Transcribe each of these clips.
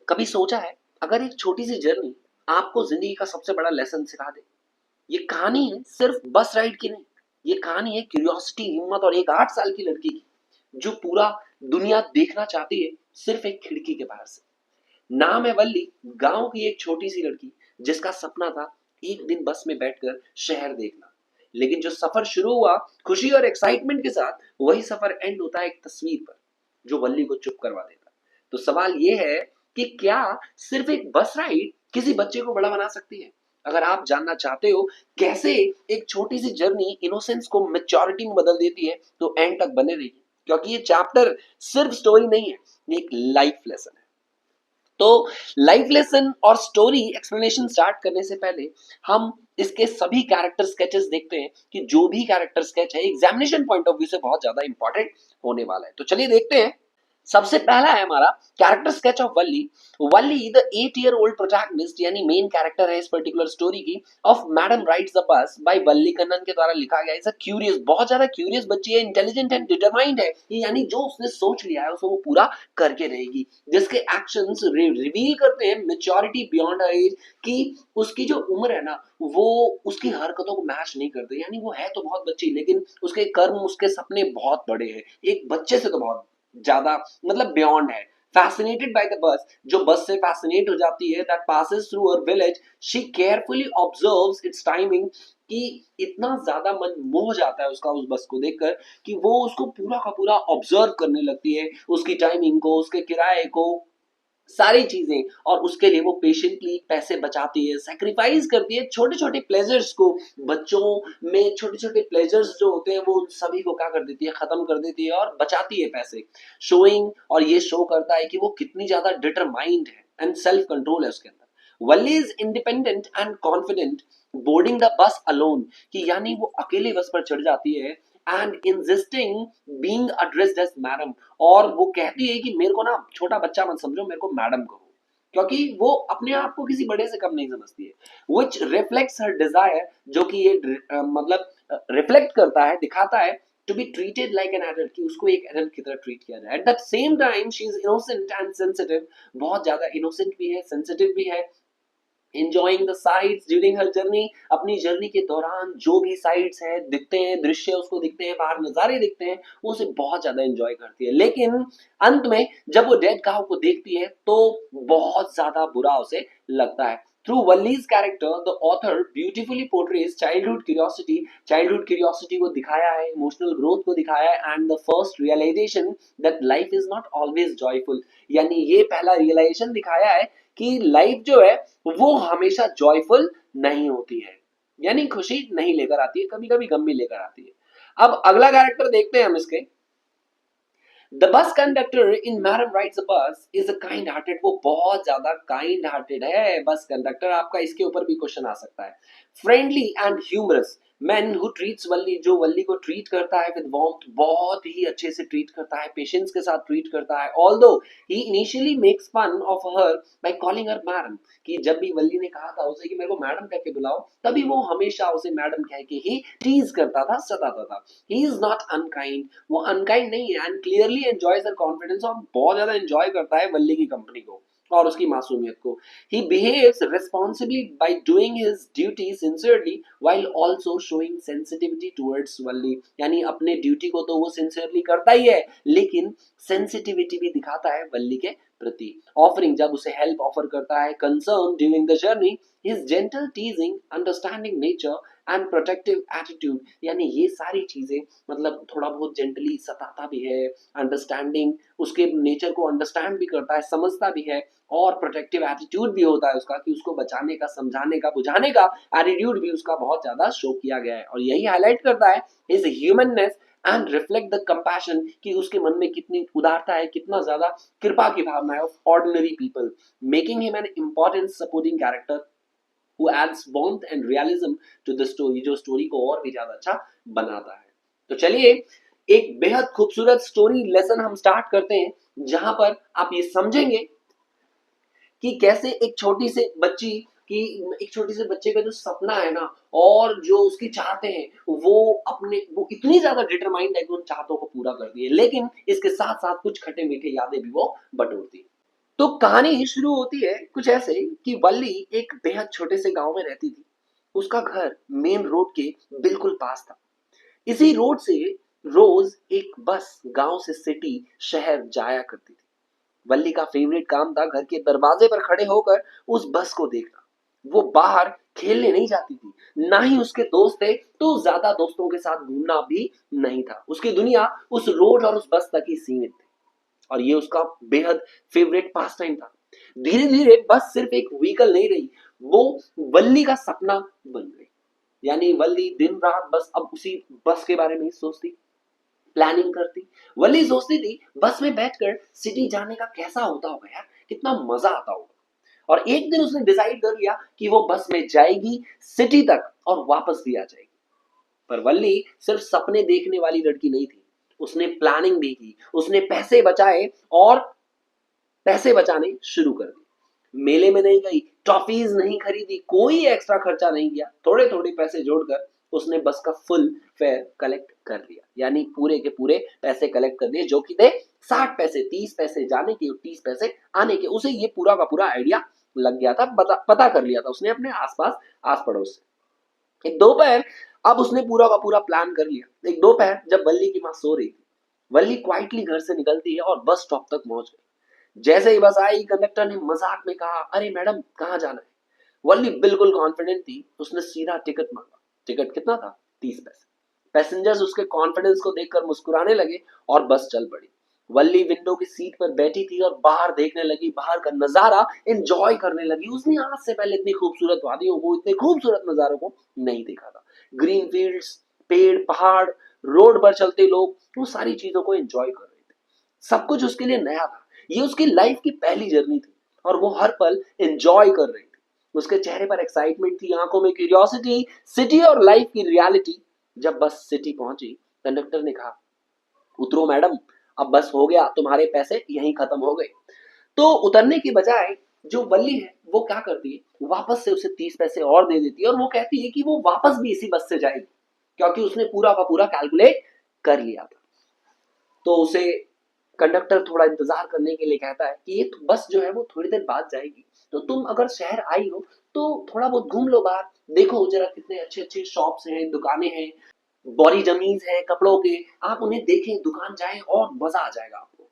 कभी सोचा है अगर एक छोटी सी जर्नी आपको जिंदगी का सबसे बड़ा लेसन सिखा दे। ये कहानी है सिर्फ बस राइड की नहीं, ये कहानी है क्यूरियोसिटी, हिम्मत और एक 8 साल की लड़की की जो पूरा दुनिया देखना चाहती है सिर्फ एक खिड़की के बाहर से। नाम है वल्ली, गांव की एक छोटी सी लड़की जिसका सपना था एक दिन बस में बैठकर शहर देखना। लेकिन जो सफर शुरू हुआ खुशी और एक्साइटमेंट के साथ, वही सफर एंड होता है एक तस्वीर पर जो वल्ली को चुप करवा देता। तो सवाल ये है कि क्या सिर्फ एक बस राइड किसी बच्चे को बड़ा बना सकती है? अगर आप जानना चाहते हो कैसे एक छोटी सी जर्नी इनोसेंस को मैच्योरिटी में बदल देती है, तो एंड तक बने रहिए, क्योंकि ये चैप्टर सिर्फ स्टोरी नहीं है, ये एक लाइफ लेसन है। तो लाइफ लेसन और स्टोरी एक्सप्लेनेशन स्टार्ट करने से पहले हम इसके सभी कैरेक्टर स्केचेस देखते हैं कि जो भी कैरेक्टर स्केच है एग्जामिनेशन पॉइंट ऑफ व्यू से बहुत ज्यादा इंपॉर्टेंट होने वाला है। तो चलिए देखते हैं। सबसे पहला है हमारा character sketch of Valli. Valli the 8 year old protagonist यानी मेन कैरेक्टर है इस पर्टिकुलर स्टोरी की, of madam rides the bus by Valli Kannan के द्वारा लिखा गया। इज अ क्यूरियस, बहुत ज्यादा क्यूरियस बच्ची है, इंटेलिजेंट एंड डिटरमाइंड है ये, यानी जो उसने सोच लिया है उसको वो पूरा करके रहेगी, जिसके एक्शंस रिवील करते हैं मेच्योरिटी बियॉन्ड हर एज, कि उसकी जो उम्र है ना वो उसकी हरकतों को मैच नहीं करते। यानी वो है तो बहुत बच्ची, लेकिन उसके कर्म, उसके सपने बहुत बड़े हैं, एक बच्चे से तो बहुत ज्यादा, मतलब बियॉन्ड है। फैसिनेटेड बाय द बस, जो बस से फैसिनेट हो जाती है, that passes through her village, she carefully observes it's timing, कि इतना ज्यादा मन मोह जाता है उसका उस बस को देखकर कि वो उसको पूरा का पूरा ऑब्जर्व करने लगती है, उसकी टाइमिंग को, उसके किराए को, सारी चीजें। और उसके लिए वो पेशेंटली पैसे बचाती है, सेक्रीफाइस करती है छोटे छोटे प्लेजर्स को। बच्चों में छोटे छोटे प्लेजर्स जो होते हैं वो सभी को क्या कर देती है, खत्म कर देती है और बचाती है पैसे। शोइंग, और ये शो करता है कि वो कितनी ज्यादा डिटरमाइंड है एंड सेल्फ कंट्रोल है उसके अंदर। Valli is independent and confident boarding the bus alone, कि यानी वो अकेले बस पर चढ़ जाती है and insisting being addressed as madam, और वो कहती है कि मेरे को ना छोटा बच्चा मत समझो, मेरे को मैडम कहो, क्योंकि वो अपने आप को किसी बड़े से कम नहीं समझती है। विच रिफ्लेक्ट्स हर डिजायर, जो कि ये मतलब रिफ्लेक्ट करता है, दिखाता है to be treated like an adult, कि उसको एक एडल्ट की तरह ट्रीट किया जाए। At the same time she is innocent and sensitive, बहुत ज्यादा इनोसेंट भी है, सेंसिटिव भी है। enjoying the sights during her journey, अपनी जर्नी के दौरान जो भी साइट्स हैं दिखते हैं, दृश्य उसको दिखते हैं, बाहर नजारे दिखते हैं, वो उसे बहुत ज्यादा एंजॉय करती है। लेकिन अंत में जब वो डेड काउ को देखती है तो बहुत ज्यादा बुरा उसे लगता है। Through Valli's character the author beautifully portrays childhood curiosity, childhood curiosity को दिखाया है, इमोशनल ग्रोथ को दिखाया है, and the first realization that life is not always joyful, यानी ये पहला रियलाइजेशन दिखाया है कि लाइफ जो है वो हमेशा जॉयफुल नहीं होती है, यानी खुशी नहीं लेकर आती है, कभी कभी गम भी लेकर आती है। अब अगला कैरेक्टर देखते हैं हम इसके। The bus conductor in madam rides a bus is a kind hearted, वो बहुत ज्यादा काइंड हार्टेड है बस कंडक्टर, आपका इसके ऊपर भी क्वेश्चन आ सकता है। Friendly and humorous man who treats Valli, जो वल्ली को ट्रीट करता है विद वार्मथ, बहुत ही अच्छे से ट्रीट करता है, पेशेंस के साथ ट्रीट करता है। Although he initially makes fun of her by calling her madam, कि जब भी वल्ली ने कहा था उसे कि मेरे को मैडम कह के बुलाओ, तभी वो हमेशा उसे मैडम कह के ही टीज करता था, सताता था। ही इज नॉट अनकाइंड, वो अनकाइंड नहीं है, and clearly enjoys her confidence, और बहुत ज्यादा एंजॉय करता है वल्ली की कंपनी को और उसकी मासूमियत को। He behaves responsibly by doing his duty sincerely while also showing sensitivity towards वल्ली, यानी अपने ड्यूटी को तो वो सिंसियरली करता ही है, लेकिन सेंसिटिविटी भी दिखाता है वल्ली के प्रति। ऑफरिंग, जब उसे हेल्प ऑफर करता है, concern during the journey, his gentle टीजिंग, understanding nature and protective attitude, यानी ये सारी चीजें, मतलब थोड़ा बहुत जेंटली सताता भी है, अंडरस्टैंडिंग, उसके नेचर को अंडरस्टैंड भी करता है, समझता भी है, और प्रोटेक्टिव एटीट्यूड भी होता है उसका, कि उसको बचाने का, समझाने का, बुझाने का एटीट्यूड भी उसका बहुत ज्यादा शो किया गया है। और यही हाईलाइट करता है his humanness and reflect the compassion, कि उसके मन में कितनी उदारता है, कितना ज्यादा कृपा की भावना है of ordinary people, making him an important supporting character who adds warmth and realism to the story, जो स्टोरी को और भी ज्यादा अच्छा बनाता है। तो चलिए एक बेहद खूबसूरत स्टोरी लेसन हम स्टार्ट करते हैं, जहां पर आप ये समझेंगे कि कैसे एक छोटी से बच्ची कि एक छोटे से बच्चे का जो सपना है ना, और जो उसकी चाहते हैं, वो इतनी ज्यादा डिटरमाइंड है कि उन चाहतों को पूरा करती है, लेकिन इसके साथ साथ कुछ खट्टे मीठे यादें भी वो बटोरती है। तो कहानी शुरू होती है कुछ ऐसे कि वल्ली एक बेहद छोटे से गांव में रहती थी। उसका घर मेन रोड के बिल्कुल पास था। इसी रोड से रोज एक बस गांव से सिटी शहर जाया करती थी। वल्ली का फेवरेट काम था घर के दरवाजे पर खड़े होकर उस बस को देखना। वो बाहर खेलने नहीं जाती थी, ना ही उसके दोस्त थे, तो ज्यादा दोस्तों के साथ घूमना भी नहीं था। उसकी दुनिया उस रोड और उस बस तक ही सीमित थी और ये उसका बेहद फेवरेट पास टाइम था। धीरे धीरे बस सिर्फ एक व्हीकल नहीं रही, वो वल्ली का सपना बन गई। यानी वल्ली दिन रात बस अब उसी बस के बारे में ही सोचती, प्लानिंग करती। वल्ली सोचती थी बस में बैठकर सिटी जाने का कैसा होता होगा यार, कितना मजा आता होगा। और एक दिन उसने डिसाइड कर लिया कि वो बस में जाएगी सिटी तक और वापस भी आ जाएगी। पर वल्ली सिर्फ सपने देखने वाली लड़की नहीं थी, उसने प्लानिंग भी की। उसने पैसे बचाए और पैसे बचाने शुरू कर दिए। मेले में नहीं गई, टॉफीज नहीं खरीदी, कोई एक्स्ट्रा खर्चा नहीं किया। थोड़े थोड़े पैसे जोड़कर उसने बस का फुल फेयर कलेक्ट कर लिया। यानी पूरे के पूरे पैसे कलेक्ट कर दिए, जो कि थे 60 पैसे, 30 पैसे जाने के और 30 पैसे आने के। उसे ये पूरा का पूरा आइडिया लग गया था, पता कर लिया था उसने अपने आसपास आस पड़ोस से। एक दोपहर, अब उसने पूरा का पूरा प्लान कर लिया। एक दोपहर जब वल्ली की माँ सो रही थी, वल्ली क्वाइटली घर से निकलती है और बस स्टॉप तक पहुंच गई। जैसे ही बस आई, कंडक्टर ने मजाक में कहा, अरे मैडम कहाँ जाना है। वल्ली बिल्कुल कॉन्फिडेंट थी, उसने सीधा टिकट मांगा। टिकट कितना था? 30 पैसे। पैसेंजर्स उसके कॉन्फिडेंस को देखकर मुस्कुराने लगे और बस चल पड़ी। वल्ली विंडो की सीट पर बैठी थी और बाहर देखने लगी, बाहर का नजारा एंजॉय करने लगी। उसने आज से पहले इतनी खूबसूरत वादियों को, इतने खूबसूरत नजारों को नहीं देखा था। ग्रीन फील्ड्स, पेड़, पहाड़, रोड पर चलते लोग, वो सारी चीजों को एंजॉय कर रहे थे। सब कुछ उसके लिए नया था। ये उसकी लाइफ की पहली जर्नी थी और वो हर पल एंजॉय कर रही थी। उसके चेहरे पर एक्साइटमेंट थी, आंखों में क्यूरियोसिटी, सिटी और लाइफ की रियलिटी। जब बस सिटी पहुंची, कंडक्टर ने कहा, उतरो मैडम, अब बस हो गया, तुम्हारे पैसे यहीं खत्म हो गए। तो उतरने की बजाय जो वल्ली है वो क्या करती है, वापस से उसे 30 पैसे और दे देती है और वो कहती है कि वो वापस भी इसी बस से जाएगी, क्योंकि उसने पूरा का पूरा कैलकुलेट कर लिया था। तो उसे कंडक्टर थोड़ा इंतजार करने के लिए कहता है कि ये तो बस जो है वो थोड़ी देर बाद जाएगी, तो तुम अगर शहर आई हो तो थोड़ा बहुत घूम लो बाहर, देखो जरा कितने अच्छे अच्छे शॉप्स हैं, दुकानें हैं, बड़ी जमीन है कपड़ों के, आप उन्हें देखें, दुकान जाएं और मजा आ जाएगा आपको।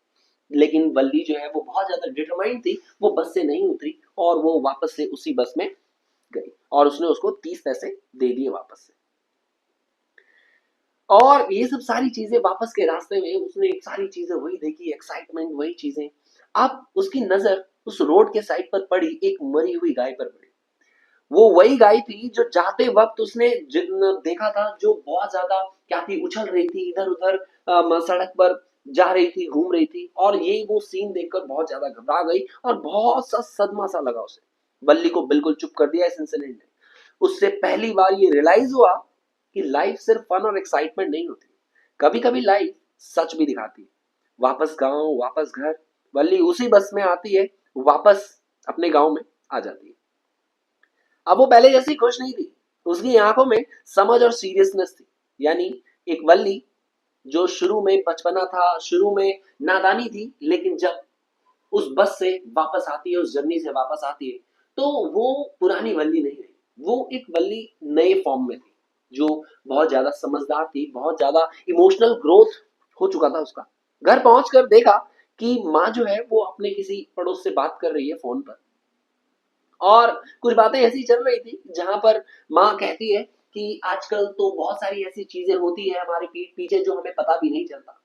लेकिन वल्ली जो है वो बहुत ज्यादा डिटरमाइंड थी, वो बस से नहीं उतरी और वो वापस से उसी बस में गई और उसने उसको 30 पैसे दे दिए वापस से। और ये सब सारी चीजें वापस के रास्ते में उसने सारी चीजें वही देखी, एक्साइटमेंट वही चीजें। अब उसकी नजर उस रोड के साइड पर पड़ी, एक मरी हुई गाय पर पड़ी। वो वही गाय थी जो जाते वक्त उसने देखा था, जो बहुत ज्यादा क्या थी, उछल रही थी इधर उधर, सड़क पर जा रही थी, घूम रही थी। और ये वो सीन देखकर बहुत ज्यादा घबरा गई और बहुत सा सदमा सा लगा उसे। बल्ली को बिल्कुल चुप कर दिया इस इंसिडेंट ने। उससे पहली बार ये रियलाइज हुआ कि लाइफ सिर्फ फन और एक्साइटमेंट नहीं होती, कभी कभी लाइफ सच भी दिखाती है। वापस गांव, वापस घर, वल्ली उसी बस में आती है, वापस अपने गांव में आ जाती है। अब वो पहले जैसी खुश नहीं थी, उसकी आंखों में समझ और सीरियसनेस थी। यानी एक वल्ली जो शुरू में बचपना था, शुरू में नादानी थी, लेकिन जब उस बस से वापस आती है, उस जर्नी से वापस आती है, तो वो पुरानी वल्ली नहीं रही। वो एक वल्ली नए फॉर्म में थी, जो बहुत ज्यादा समझदार थी, बहुत ज्यादा इमोशनल ग्रोथ हो चुका था उसका। घर पहुंचकर देखा कि माँ जो है वो अपने किसी पड़ोस से बात कर रही है फोन पर, और कुछ बातें ऐसी चल रही थी जहां पर माँ कहती है कि आजकल तो बहुत सारी ऐसी चीजें होती है हमारे पीठ पीछे जो हमें पता भी नहीं चलता।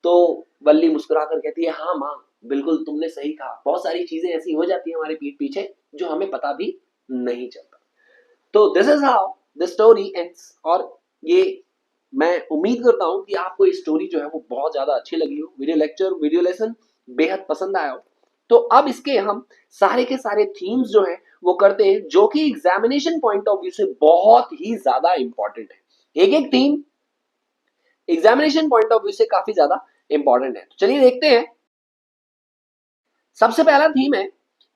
तो वल्ली मुस्कुराकर कहती है, हाँ माँ, बिल्कुल तुमने सही कहा, बहुत सारी चीजें ऐसी हो जाती है हमारे पीठ पीछे जो हमें पता भी नहीं चलता। तो this is how the story ends. और ये मैं उम्मीद करता हूँ कि आपको ये स्टोरी जो है वो बहुत ज्यादा अच्छी लगी हो, वीडियो लेक्चर, वीडियो लेसन बेहद पसंद आया हो। तो अब इसके हम सारे के सारे थीम्स जो है वो करते हैं, जो कि एग्जामिनेशन पॉइंट ऑफ व्यू से बहुत ही ज्यादा इंपॉर्टेंट है। एक एक theme examination point of view से काफी ज्यादा इंपॉर्टेंट है। तो चलिए देखते हैं। सबसे पहला थीम है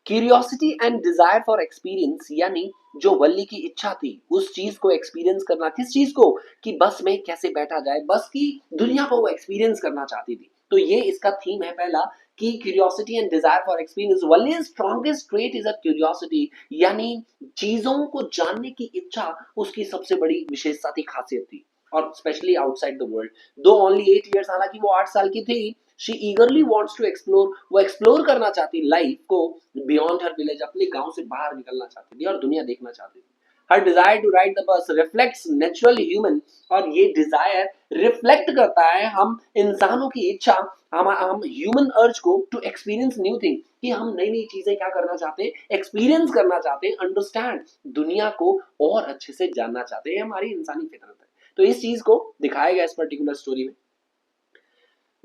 curiosity and desire for experience. यानी जो वल्ली की इच्छा थी उस चीज को एक्सपीरियंस करना। किस चीज को? कि बस में कैसे बैठा जाए, बस की दुनिया को वो एक्सपीरियंस करना चाहती थी। तो ये इसका थीम है पहला, कि curiosity and desire for experience, Valli strongest trait is a curiosity, यानी चीजों को जानने की इच्छा उसकी सबसे बड़ी विशेषता थी, खासियत थी, और specially outside the world. Though only 8 years, हालांकि वो 8 साल की थी, she eagerly wants to explore, वो एक्सप्लोर करना चाहती लाइफ को बियॉन्ड हर विलेज, अपने गांव से बाहर निकलना चाहती थी और दुनिया देखना चाहती थी। Her desire to ride the bus reflects naturally human, और ये डिजायर रिफ्लेक्ट करता है हम इंसानों की इच्छा, हम ह्यूमन अर्ज को टू एक्सपीरियंस न्यू थिंग, कि हम नई नई चीजें क्या करना चाहते हैं, एक्सपीरियंस करना चाहते हैं, अंडरस्टैंड, दुनिया को और अच्छे से जानना चाहते हैं, हमारी इंसानी फितरत है। तो इस चीज को दिखाया गया इस पर्टिकुलर स्टोरी में।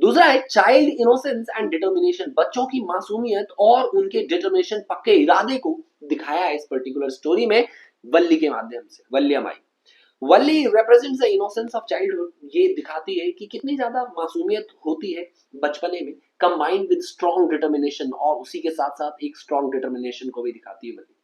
दूसरा है चाइल्ड इनोसेंस एंड डिटर्मिनेशन, बच्चों की मासूमियत और उनके डिटर्मिनेशन, पक्के इरादे को दिखाया है इस पर्टिकुलर स्टोरी में वल्ली के माध्यम से, Vallimai. Valli represents the innocence of childhood, ये दिखाती है कि कितनी ज्यादा मासूमियत होती है बचपने में, कंबाइंड विद स्ट्रॉन्ग डिटर्मिनेशन, और उसी के साथ साथ एक स्ट्रॉन्ग डिटर्मिनेशन को भी दिखाती है वल्ली।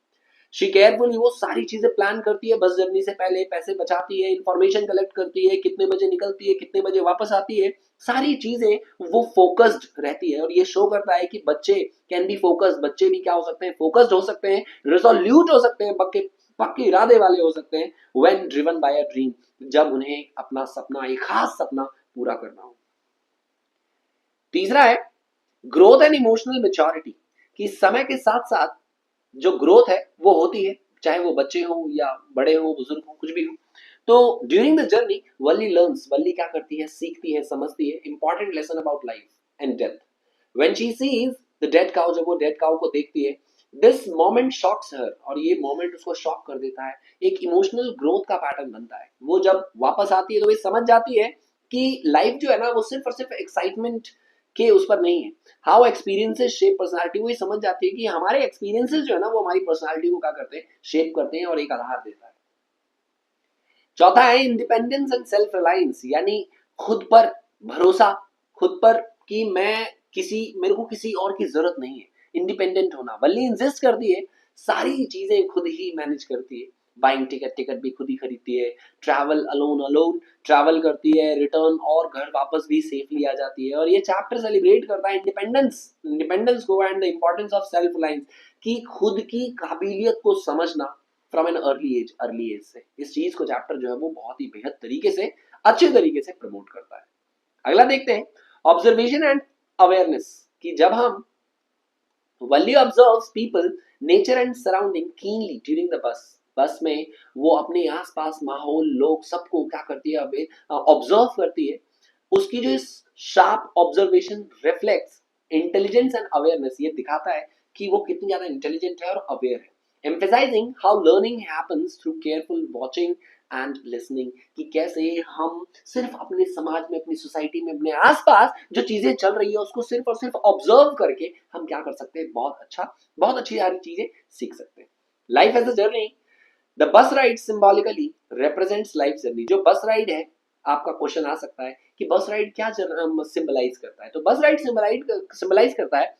शी केयरफुली, वो सारी चीजें प्लान करती है बस जर्नी से पहले, पैसे बचाती है, इंफॉर्मेशन कलेक्ट करती है, कितने बजे निकलती है, कितने बजे वापस आती है, सारी चीजें वो फोकस्ड रहती है। और ये शो करता है कि बच्चे कैन बी फोकस्ड, बच्चे भी क्या हो सकते हैं, फोकस्ड हो सकते हैं, रिजोल्यूट हो सकते हैं, पक्के पक्के इरादे वाले हो सकते हैं, when driven by a dream, जब उन्हें अपना सपना, एक खास सपना पूरा करना हो। तीसरा है ग्रोथ एंड इमोशनल मेच्योरिटी, कि समय के साथ साथ जो ग्रोथ है वो होती है, चाहे वो बच्चे हो या बड़े हो, बुजुर्ग हो, कुछ भी हो। तो during the journey Valli learns, Valli क्या करती है, सीखती है, समझती है important lesson about life and death. When she sees the dead cow, जब वो डेड काउ को देखती है, दिस मोमेंट शॉक्स हर, और ये मोमेंट उसको शॉक कर देता है, एक इमोशनल ग्रोथ का पैटर्न बनता है। वो जब वापस आती है तो ये समझ जाती है कि लाइफ जो है ना वो सिर्फ और सिर्फ एक्साइटमेंट के उस पर नहीं है, हाउ एक्सपीरियंसेस शेप पर्सनालिटी, वो ये समझ जाती है कि हमारे एक्सपीरियंसेस जो है ना वो हमारी पर्सनालिटी को क्या करते हैं, शेप करते हैं और एक आधार देता है। चौथा है इंडिपेंडेंस एंड सेल्फ रिलायंस, यानी खुद पर भरोसा, खुद पर, कि मैं किसी, मेरे को किसी और की जरूरत नहीं है, इंडिपेंडेंट होना। वल्ली इंसिस्ट करती है सारी चीजें खुद ही मैनेज करती है, बाइंग टिकट, टिकट भी खुद ही खरीदती है, ट्रैवल अलोन अलोन ट्रैवल करती है, रिटर्न और घर वापस भी सेफली आ जाती है। और ये चैप्टर सेलिब्रेट करता है इंडिपेंडेंस, इंडिपेंडेंस को and the importance of self reliance, कि खुद की काबिलियत को समझना फ्रॉम एन अर्ली एज से। इस चीज को चैप्टर जो है वो बहुत ही बेहद तरीके से, अच्छे तरीके से प्रमोट करता है। अगला देखते हैं ऑब्जर्वेशन एंड अवेयरनेस, कि जब हम Valli observes people, nature and surrounding keenly during the bus में वो अपने आसपास माहौल, लोग, सबको क्या करती है, ऑब्जर्व करती है। उसकी जो sharp observation reflects intelligence and awareness, ये दिखाता है कि वो कितनी ज्यादा इंटेलिजेंट है और अवेयर है। emphasizing how learning happens through careful watching and listening, कि कैसे हम सिर्फ अपने समाज में, अपनी सोसाइटी में, अपने आसपास जो चीजें चल रही है उसको सिर्फ और सिर्फ ऑब्जर्व करके हम क्या कर सकते हैं, बहुत अच्छी सारी चीजें सीख सकते हैं। Life as a journey, the bus ride symbolically represents life journey. जो बस राइड है, आपका क्वेश्चन आ सकता है कि बस राइड क्या सिंबलाइज करता है, तो बस राइड सिंबलाइज करता है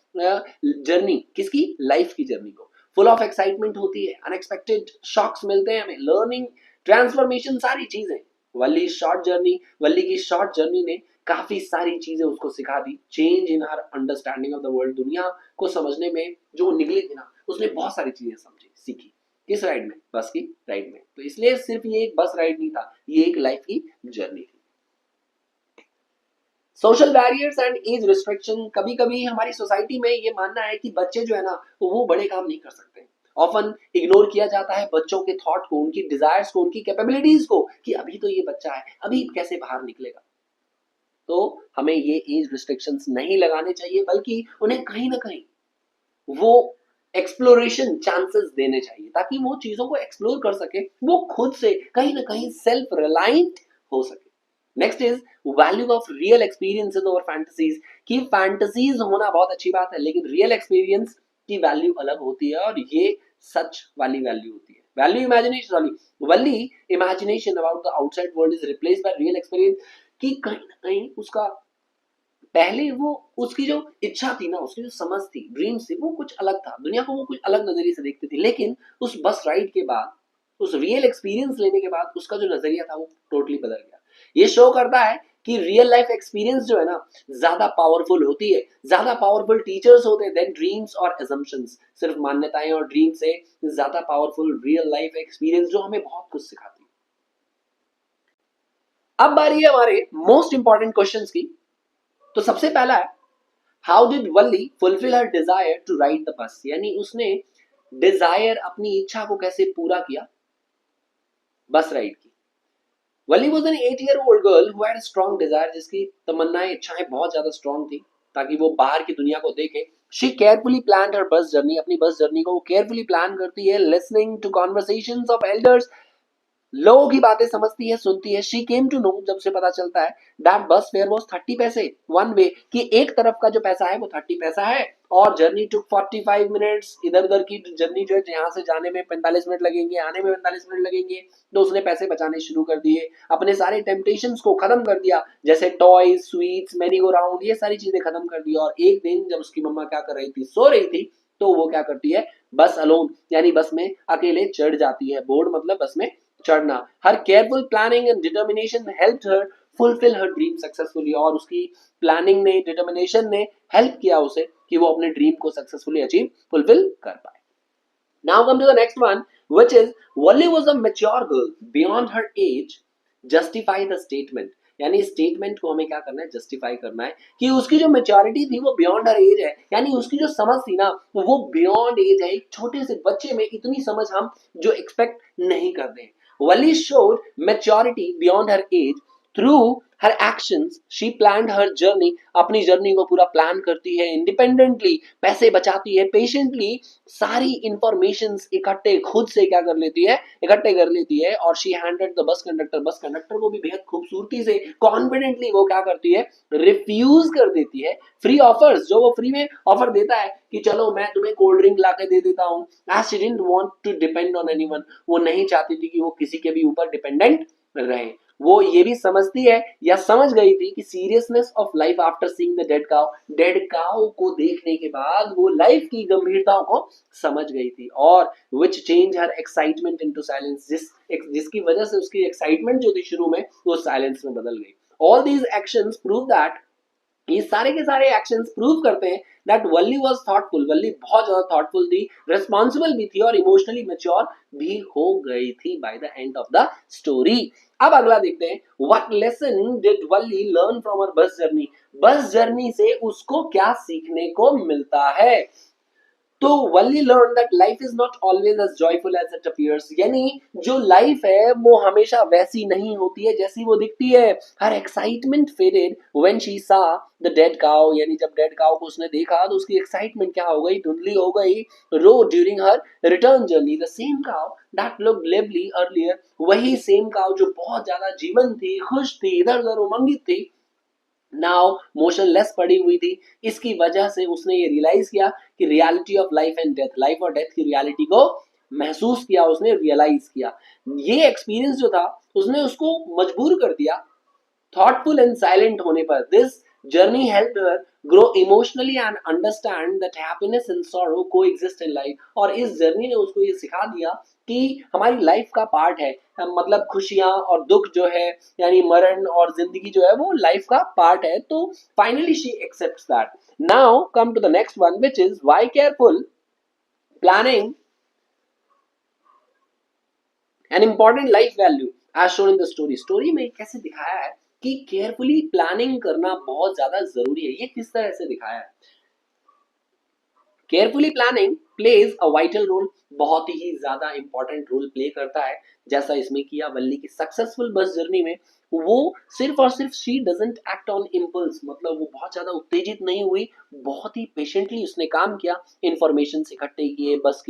जर्नी, किसकी, लाइफ की जर्नी को। फुल ऑफ एक्साइटमेंट होती है, अनएक्सपेक्टेड शॉक्स मिलते हैं हमें, लर्निंग, ट्रांसफॉर्मेशन, सारी चीजें। वल्ली की शॉर्ट जर्नी ने काफी सारी चीजें उसको सिखा दी, change in her understanding of the world, दुनिया को समझने में जो निकली थी ना, उसने बहुत सारी चीजें समझी, सीखी। किस राइड में, बस की राइड में। तो इसलिए सिर्फ ये एक बस राइड नहीं था, ये एक लाइफ की जर्नी थी। Social barriers and age restriction, कभी कभी हमारी सोसाइटी में ये मानना है कि बच्चे जो है ना वो बड़े काम नहीं कर सकते, ऑफन इग्नोर किया जाता है बच्चों के थॉट को, उनकी डिजायर्स को, उनकी कैपेबिलिटीज को, कि अभी तो ये बच्चा है, अभी कैसे बाहर निकलेगा। तो हमें ये एज रिस्ट्रिक्शंस नहीं लगाने चाहिए, बल्कि उन्हें कहीं ना कहीं वो एक्सप्लोरेशन चांसेस देने चाहिए, ताकि वो चीजों को एक्सप्लोर कर सके, वो खुद से कहीं ना कहीं सेल्फ रिलायंट हो सके। Next is value of real experiences over fantasies, कि फैंटेसीज होना बहुत अच्छी बात है, लेकिन रियल एक्सपीरियंस की वैल्यू अलग होती है, और ये सच वाली वैल्यू होती है। वैल्यू इमेजिनेशन वाली, Valli imagination about the outside world is replaced by real experience, कि कहीं ना कहीं उसका पहले वो, उसकी जो इच्छा थी ना, उसकी जो समझ थी, ड्रीम्स थी, वो कुछ अलग था, दुनिया को वो कुछ अलग नजरिए से देखती थी, लेकिन उस बस राइड के बाद, उस रियल एक्सपीरियंस लेने के बाद उसका जो नजरिया था वो टोटली बदल गया। ये शो करता है कि रियल लाइफ एक्सपीरियंस जो है ना ज्यादा पावरफुल होती है, ज्यादा पावरफुल टीचर्स होते हैं देन ड्रीम्स और assumptions। सिर्फ मान्यताएं और ड्रीम से ज्यादा पावरफुल रियल लाइफ एक्सपीरियंस जो हमें बहुत कुछ सिखाती है। अब बारी है हमारे मोस्ट इंपॉर्टेंट क्वेश्चंस की। तो सबसे पहला है, how did Valli fulfil her desire to ride the bus, यानी उसने डिजायर, अपनी इच्छा को कैसे पूरा किया बस राइड की। Valli was an 8-year-old girl who had a strong desire, जिसकी तमन्नाएं, इच्छाएं बहुत ज्यादा स्ट्रॉन्ग थी ताकि वो बाहर की दुनिया को देखे। She carefully plan her bus journey, अपनी बस जर्नी को वो केयरफुली प्लान करती है, listening to conversations of elders, लोगों की बातें समझती है, सुनती है। शी केम टू नो, जब से पता चलता है दैट बस फेयर वॉज 30 पैसे वन वे, कि एक तरफ का जो पैसा है वो 30 पैसा है, और जर्नी टू 45 मिनट्स, इधर उधर की जर्नी जो है यहाँ से जाने में 45 मिनट लगेंगे, आने में 45 मिनट लगेंगे। तो उसने पैसे बचाने शुरू कर दिए, अपने सारे टेम्पटेशंस को खत्म कर दिया, जैसे toys, sweets, merry go round, ये सारी चीजें खत्म कर दी। और एक दिन जब उसकी मम्मा क्या कर रही थी, सो रही थी, तो वो क्या करती है, बस अलोन, यानी बस में अकेले चढ़ जाती है। बोर्ड मतलब बस में चढ़ना। Her careful planning and determination helped her fulfill her dream successfully, और उसकी प्लानिंग ने, डिटर्मिनेशन ने हेल्प किया उसे कि वो अपने ड्रीम को सक्सेसफुली अचीव, फुलफिल कर पाए। Now come to the next one, which is Wally was a mature girl beyond her age. Justify the statement, यानी स्टेटमेंट को हमें क्या करना है, जस्टिफाई करना है कि उसकी जो मेच्योरिटी थी वो बियॉन्ड हर एज है, यानी उसकी जो समझ थी ना वो बियॉन्ड एज है। एक छोटे से बच्चे में इतनी समझ हम जो एक्सपेक्ट नहीं करते हैं। Wally showed maturity beyond her age through her actions. She planned her journey, अपनी जर्नी को पूरा प्लान करती है, इंडिपेंडेंटली पैसे बचाती है, पेशेंटली सारी इंफॉर्मेशन इकट्ठे खुद से क्या कर लेती है, इकट्ठे कर लेती है। और she handed the bus conductor को भी बेहद खूबसूरती से, कॉन्फिडेंटली वो क्या करती है, रिफ्यूज कर देती है फ्री ऑफर्स, जो वो फ्री में ऑफर देता है कि चलो मैं तुम्हें कोल्ड ड्रिंक ला के दे देता हूँ। As she didn't want to depend on anyone, वो नहीं चाहती थी कि वो किसी के भी ऊपर डिपेंडेंट रहे। वो ये भी समझती है या समझ गई थी कि seriousness of life after seeing the dead cow को देखने के बाद वो लाइफ की गंभीरताओं को समझ गई थी। और which change her excitement into silence, जिसकी वजह से उसकी एक्साइटमेंट जो थी शुरू में वो साइलेंस में बदल गई। All these actions prove that, ये सारे के सारे एक्शंस प्रूव करते हैं दैट वल्ली वाज थॉटफुल, वल्ली बहुत ज्यादा थॉटफुल थी, रिस्पॉन्सिबल भी थी और इमोशनली मैच्योर भी हो गई थी by the end of the story. अब अगला देखते हैं, what lesson did Valli learn from her bus journey, bus journey से उसको क्या सीखने को मिलता है। तो Valli learn that life is not always as joyful as it appears, यानी जो लाइफ है वो हमेशा वैसी नहीं होती है जैसी वो दिखती है। हर एक्साइटमेंट फेडेड व्हेन शी सा द डेड काउ, यानी जब डेड काउ को उसने देखा तो उसकी एक्साइटमेंट क्या हो गई, धुंधली हो गई। रो during her return journey the same cow that looked lively earlier, वही सेम काउ जो बहुत ज्यादा जीवन थी, खुश थी, इधर उधर उमंगित थी, नाउ मोशनलेस पड़ी हुई थी। इसकी वजह से उसने ये रियलाइज किया कि reality of life and death, life और डेथ की रियलिटी को महसूस किया, उसने रियलाइज किया। ये एक्सपीरियंस जो था उसने उसको मजबूर कर दिया thoughtful and silent होने पर। This journey helped her grow emotionally and understand that happiness and sorrow coexist in life, और इस जर्नी ने उसको ये सिखा दिया कि हमारी लाइफ का पार्ट है, मतलब खुशियां और दुख जो है, यानी मरण और जिंदगी जो है वो लाइफ का पार्ट है। तो finally she accepts that. Now come to the next one, which is why careful planning an important life value as shown in the story. Story में कैसे दिखाया है कि केयरफुली प्लानिंग करना बहुत ज्यादा जरूरी है। ये किस तरह से दिखाया है, carefully planning plays a vital role, बहुत ही ज्यादा इंपॉर्टेंट रोल प्ले करता है। जैसा इसमें किया वल्ली की सक्सेसफुल बस जर्नी में, वो सिर्फ और सिर्फ she doesn't act on impulse, मतलब वो बहुत ज्यादा उत्तेजित नहीं हुई, बहुत ही पेशेंटली उसने काम किया, इंफॉर्मेशन इकट्ठे किए, बस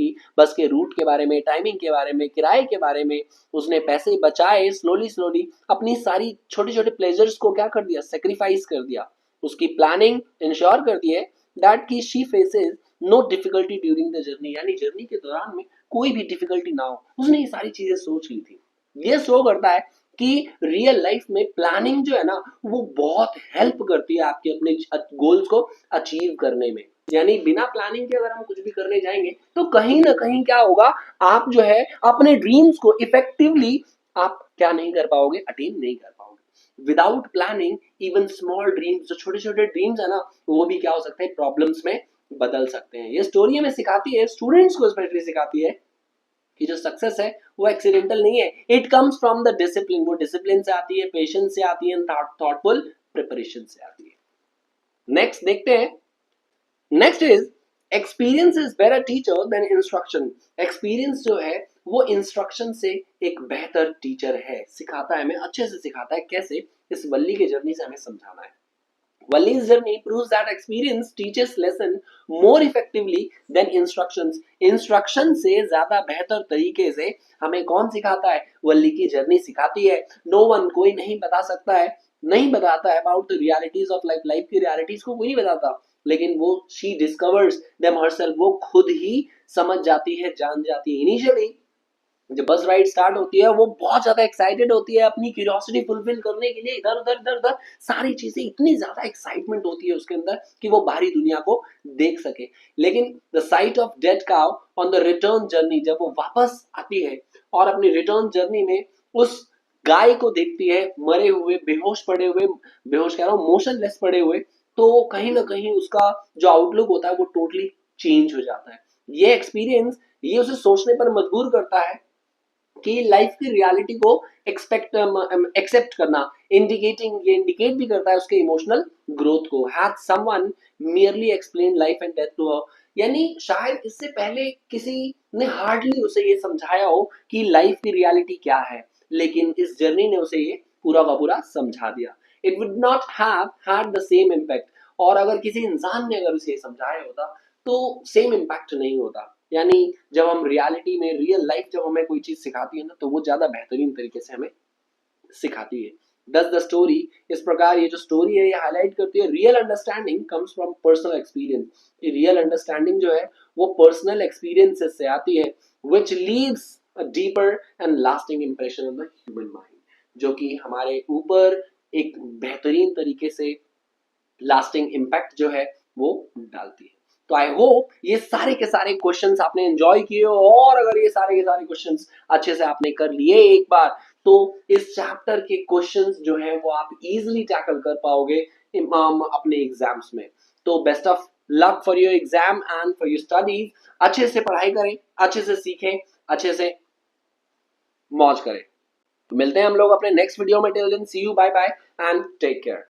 के रूट के बारे में, टाइमिंग के बारे में, किराए के बारे में, उसने पैसे बचाए, स्लोली स्लोली अपनी सारी छोटे छोटे प्लेजर्स को क्या कर दिया, सेक्रीफाइस कर दिया। उसकी प्लानिंग इंश्योर कर दी है दैट की she faces no difficulty during the journey, यानी जर्नी के दौरान में कोई भी डिफिकल्टी ना हो, उसने ये सारी चीजें सोच ली थी। ये शो करता है कि रियल लाइफ में प्लानिंग जो है ना वो बहुत हेल्प करती है आपके अपने गोल्स को अचीव करने में। यानी बिना प्लानिंग के अगर हम कुछ भी करने जाएंगे तो कहीं ना कहीं क्या होगा, आप जो है अपने ड्रीम्स को इफेक्टिवली आप क्या नहीं कर पाओगे, अटेन नहीं कर पाओगे। Without planning even small dreams, जो छोटे छोटे ड्रीम्स है ना, वो भी क्या हो सकते हैं, प्रॉब्लम्स में बदल सकते हैं। ये स्टोरी हमें सिखाती है, स्टूडेंट्स को स्पेशली सिखाती है कि जो सक्सेस है वो एक्सीडेंटल नहीं है, it comes from the discipline. वो डिसिप्लिन से आती है, पेशेंस से आती है, थॉटफुल प्रिपरेशन से आती है। नेक्स्ट देखते हैं, next is experience is better teacher than instruction. Experience जो है वो इंस्ट्रक्शन से एक बेहतर टीचर है, सिखाता है हमें, अच्छे से सिखाता है। कैसे? इस वल्ली के जर्नी से हमें समझाना है। Wally's journey proves that experience teaches lesson more effectively than instructions. Instruction से ज्यादा बेहतर तरीके से हमें कौन सिखाता है? वल्ली की जर्नी सिखाती है। No one, कोई नहीं बता सकता है, नहीं बताता है about the realities of life। Life की रियलिटीज को कोई नहीं बताता, लेकिन वो she discovers them herself, वो खुद ही समझ जाती है, जान जाती है। इनिशियली जब बस राइड स्टार्ट होती है वो बहुत ज्यादा एक्साइटेड होती है अपनी क्यूरियोसिटी फुलफिल करने के लिए, इधर उधर इधर उधर सारी चीजें, इतनी ज्यादा एक्साइटमेंट होती है उसके अंदर कि वो बाहरी दुनिया को देख सके। लेकिन the site of dead cow on the return journey, जब वो वापस आती है और अपनी रिटर्न जर्नी में उस गाय को देखती है मरे हुए, बेहोश पड़े हुए, बेहोश कह रहा हूँ, मोशनलेस पड़े हुए, तो कहीं ना कहीं उसका जो आउटलुक होता है वो टोटली चेंज हो जाता है। ये एक्सपीरियंस ये उसे सोचने पर मजबूर करता है कि लाइफ की रियलिटी को एक्सेप्ट करना, इंडिकेटिंग, ये इंडिकेट भी करता है उसके इमोशनल ग्रोथ को। Had someone merely explain life and death to her, यानी शायद इससे पहले किसी ने हार्डली उसे ये समझाया हो कि लाइफ की रियलिटी क्या है, लेकिन इस जर्नी ने उसे ये पूरा का पूरा समझा दिया। It would not have had the same impact, और अगर किसी इंसान ने अगर उसे समझाया होता तो सेम इम्पैक्ट नहीं होता। यानी जब हम रियलिटी में, रियल लाइफ जब हमें कोई चीज सिखाती है ना, तो वो ज्यादा बेहतरीन तरीके से हमें सिखाती है। दस द स्टोरी, इस प्रकार ये जो स्टोरी है ये हाईलाइट करती है real understanding comes from personal experience. ये रियल अंडरस्टैंडिंग जो है वो पर्सनल एक्सपीरियंसेस से आती है, विच leaves a deeper and lasting impression on the human mind, जो कि हमारे ऊपर एक बेहतरीन तरीके से लास्टिंग इम्पैक्ट जो है वो डालती है। तो आई होप ये सारे के सारे क्वेश्चंस आपने एंजॉय किए हो, और अगर ये सारे के सारे क्वेश्चंस अच्छे से आपने कर लिए एक बार, तो इस चैप्टर के क्वेश्चंस जो है वो आप इजीली टैकल कर पाओगे अपने एग्जाम्स में। तो best of luck for your exam and for your studies. अच्छे से पढ़ाई करें, अच्छे से सीखें, अच्छे से मौज करें। तो मिलते हैं हम लोग अपने नेक्स्ट वीडियो में। Till then see you, bye bye and take care.